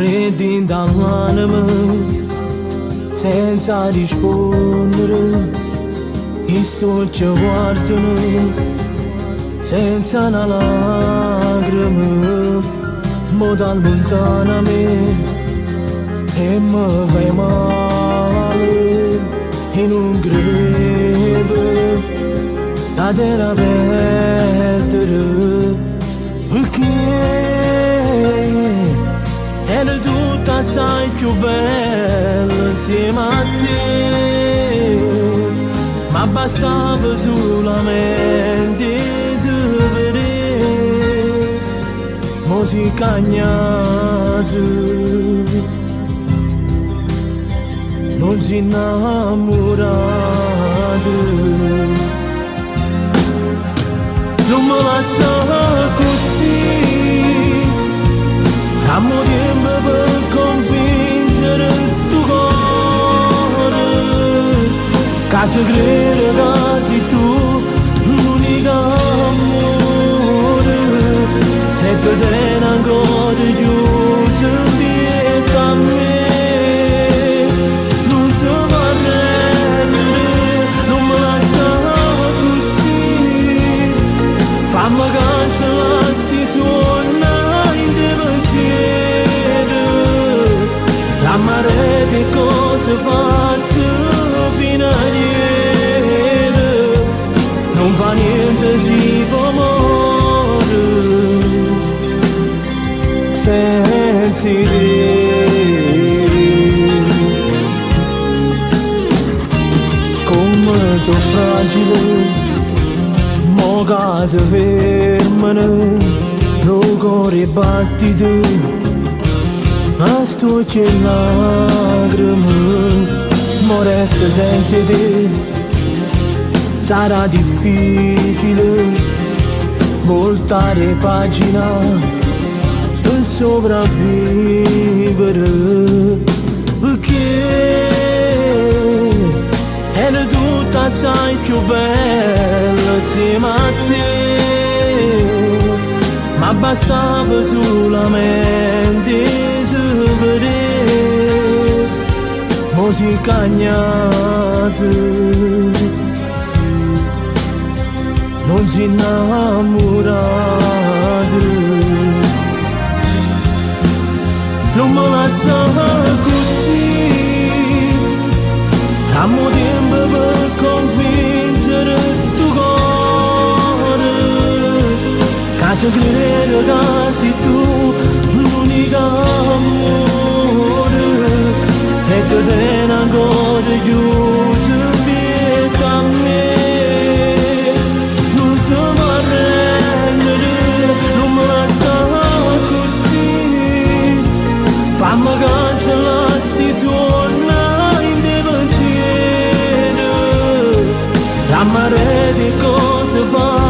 freddi dall'anima, senza rispondere, sto ci guardano, senza una lacrima, mo da lontano a me, e mi fai male, e non credo, da terra perdere, perché era tutta assai più bella insieme a te, ma bastava solamente te vedere, musica agnata, non si innamorata, non me lascia così. Amo tempo per convincere sto cuore che se crede che sei tu l'unica amore e te tieni ancora chiuso dietro a me. Non si può arrendere, non me lascia così, fammi cancellare sti suoni in pensiero, la mare di cose fatte fino a ieri, non fa niente, si può morire senza te. Come sono fragile, mo case fermano, lo cuore battito, a sto che lacrime, mo resta senza te, sarà difficile voltare pagina per sopravvivere, perché era tutta assai più bella insieme a te, ma bastava solamente te vedere, musica agnata, non si innamorata, non me lascia così, amo tempo per convincere sto cuore che se crede che sei tu l'unica amore e te tieni ancora chiuso dietro a me. Non si può arrendere, non me lascia così, fammi cancellare sti suoni in pensiero, la mare di cose fa